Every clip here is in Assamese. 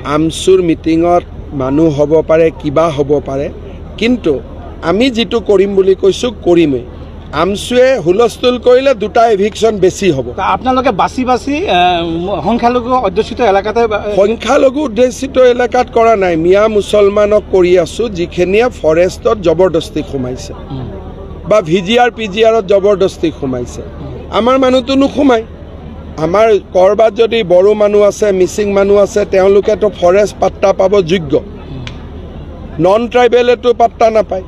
আমচুৰ মিটিঙত মানুহ হ'ব পাৰে কিবা হ'ব পাৰে কিন্তু আমি যেটো কৰিম বুলি কৈছো কৰিমে আমচুৱে হুলস্থুল কৰিলে দুটা এভিকশন বেছি হ'ব আপোনালোকে বাছি বাছি সংখ্যালঘু অধ্যুষিত এলেকাতে সংখ্যালঘু অধ্যুষিত এলেকাত কৰা নাই মিয়া মুছলমানক কৰি আছো যিখেনিয়া ফৰেষ্টত জবৰদস্তি খুমাইছে বা ভিজিআৰ পিজিআৰত জবৰদস্তি খুমাইছে আমাৰ মানুহটো নুখুমাই আমাৰ কৰবাত যদি বড়ো মানুহ আছে মিচিং মানুহ আছে তেওঁলোকেতো ফৰেষ্ট পাত্তা পাব যোগ্য নন ট্ৰাইবেলেটো পাত্তা নাপায়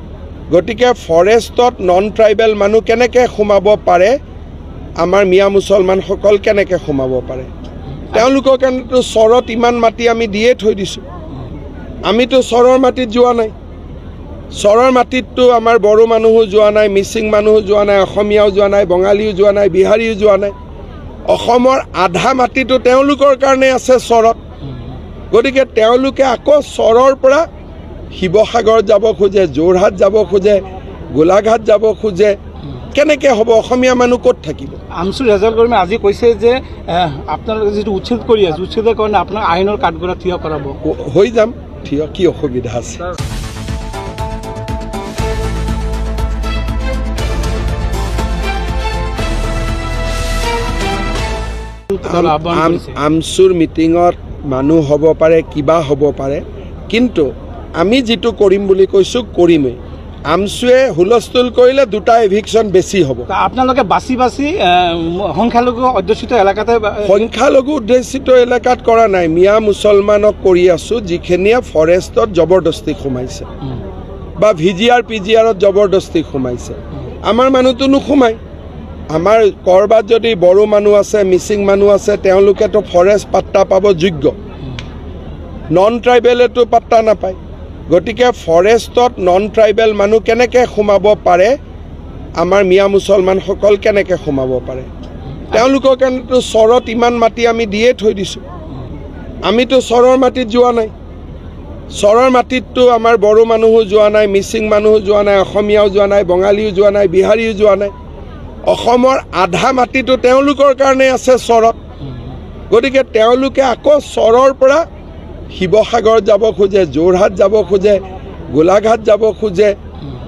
গতিকে ফৰেষ্টত নন ট্ৰাইবেল মানুহ কেনেকৈ খুমাব পাৰে আমাৰ মিয়া মুছলমান সকল কেনেকৈ খুমাব পাৰে তেওঁলোকৰ কাৰণেতো চৰত ইমান মাটি আমি দিয়ে থৈ দিছো আমিতো চৰৰ মাটিত যোৱা নাই চৰৰ মাটিততো আমাৰ বড়ো মানুহো যোৱা নাই মিচিং মানুহো যোৱা নাই অসমীয়াও যোৱা নাই বঙালীও যোৱা নাই বিহাৰীও যোৱা নাই অসমৰ আধা মাটিটো তেওঁলোকৰ কাৰণে আছে চৰত গতিকে তেওঁলোকে আকৌ চৰৰ পৰা শিৱসাগৰ যাব খোজে যোৰহাট যাব খোজে গোলাঘাট যাব খোজে কেনেকৈ হ'ব অসমীয়া মানুহ ক'ত থাকিব আমচুৰ ৰেজাল্ট কৰ্মী আজি কৈছে যে আপোনালোকে যেটো উচ্ছেদ কৰি আছে উচ্ছেদৰ কাৰণে আপোনাক আইনৰ কাঠগড়া থিয় কৰাব হৈ যাম থিয় কি অসুবিধা আছে আমচুৰ মিটিঙত মানুহ হ'ব পাৰে কিবা হ'ব পাৰে কিন্তু আমি যেটো কৰিম বুলি কৈছো কৰিমে আমচুৱে হুলস্থুল কৰিলে দুটা এভিকশন বেছি হ'ব আপোনালোকে বাছি বাছি সংখ্যালঘু অধ্যুষিত এলেকাতে সংখ্যালঘু অধ্যুষিত এলেকাত কৰা নাই মিয়া মুছলমানক কৰি আছো যিখেনিয়া ফৰেষ্টত জবৰদস্তি খুমাইছে বা ভিজিআৰ পিজিআৰত জবৰদস্তি খুমাইছে আমাৰ মানুহটো নুখুমাই আমাৰ কৰবাত যদি বড়ো মানুহ আছে মিচিং মানুহ আছে তেওঁলোকেতো ফৰেষ্ট পাত্তা পাব যোগ্য নন ট্ৰাইবেলেটো পাত্তা নাপায় গতিকে ফৰেষ্টত নন ট্ৰাইবেল মানুহ কেনেকৈ খুমাব পাৰে আমাৰ মিয়া মুছলমান সকল কেনেকৈ খুমাব পাৰে তেওঁলোকৰ কাৰণেতো চৰত ইমান মাটি আমি দিয়ে থৈ দিছো আমিতো চৰৰ মাটিত যোৱা নাই চৰৰ মাটিততো আমাৰ বড়ো মানুহো যোৱা নাই মিচিং মানুহো যোৱা নাই অসমীয়াও যোৱা নাই বঙালীও যোৱা নাই বিহাৰীও যোৱা নাই অসমৰ আধা মাটিটো তেওঁলোকৰ কাৰণে আছে চৰত গতিকে তেওঁলোকে আকৌ চৰৰ পৰা শিৱসাগৰ যাব খোজে যোৰহাট যাব খোজে গোলাঘাট যাব খোজে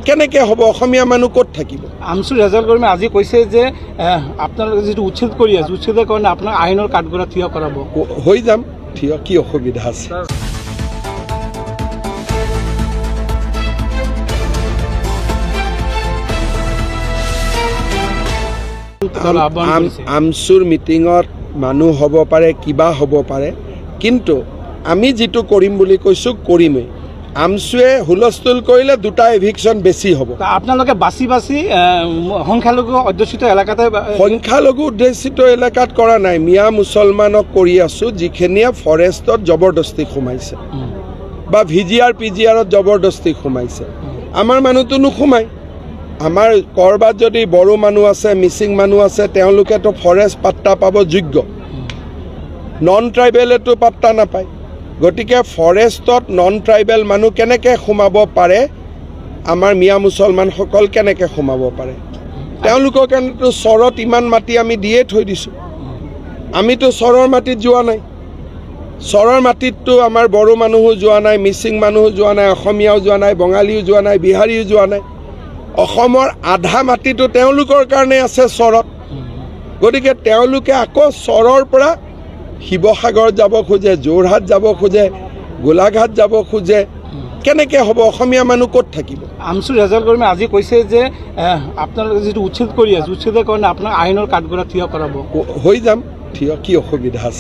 কেনেকৈ হ'ব অসমীয়া মানুহ ক'ত থাকিব আমচুৰ ৰেজাল্ট কৰ্মী আজি কৈছে যে আপোনালোকে যেটো উচ্ছেদ কৰি আছে উচ্ছেদৰ কাৰণে আপোনাক আইনৰ কাঠগড়া থিয় কৰাব হৈ যাম থিয় কি অসুবিধা আছে আমচুৰ মিটিঙত মানুহ হ'ব পাৰে কিবা হ'ব পাৰে কিন্তু আমি যেটো কৰিম বুলি কৈছো কৰিমে আমচুৱে হুলস্থুল কৰিলে দুটা এভিকশন বেছি হ'ব আপোনালোকে বাছি বাছি সংখ্যালঘু অধ্যুষিত এলেকাতে সংখ্যালঘু অধ্যুষিত এলেকাত কৰা নাই মিয়া মুছলমানক কৰি আছো যিখেনিয়া ফৰেষ্টত জবৰদস্তি খুমাইছে বা ভিজিআৰ পিজিআৰত জবৰদস্তি খুমাইছে আমাৰ মানুহটো নুখুমাই আমাৰ কৰবাত যদি বড়ো মানুহ আছে মিচিং মানুহ আছে তেওঁলোকেতো ফৰেষ্ট পাত্তা পাব যোগ্য নন ট্ৰাইবেলেটো পাত্তা নাপায় গতিকে ফৰেষ্টত নন ট্ৰাইবেল মানুহ কেনেকৈ খুমাব পাৰে আমাৰ মিয়া মুছলমান সকল কেনেকৈ খুমাব পাৰে তেওঁলোকৰ কাৰণেতো চৰত ইমান মাটি আমি দিয়ে থৈ দিছো আমিতো চৰৰ মাটিত যোৱা নাই চৰৰ মাটিততো আমাৰ বড়ো মানুহো যোৱা নাই মিচিং মানুহো যোৱা নাই অসমীয়াও যোৱা নাই বঙালীও যোৱা নাই বিহাৰীও যোৱা নাই অসমৰ আধা মাটিটো তেওঁলোকৰ কাৰণে আছে চৰত গতিকে তেওঁলোকে আকৌ চৰৰ পৰা শিৱসাগৰ যাব খোজে যোৰহাট যাব খোজে গোলাঘাট যাব খোজে কেনেকৈ হ'ব অসমীয়া মানুহ ক'ত থাকিব আমচুৰ ৰেজাল্ট কৰ্মী আজি কৈছে যে আপোনালোকে যেটো উচ্ছেদ কৰি আছে উচ্ছেদৰ কাৰণে আপোনাক আইনৰ কাঠগড়া থিয় কৰাব হৈ যাম থিয় কি অসুবিধা আছে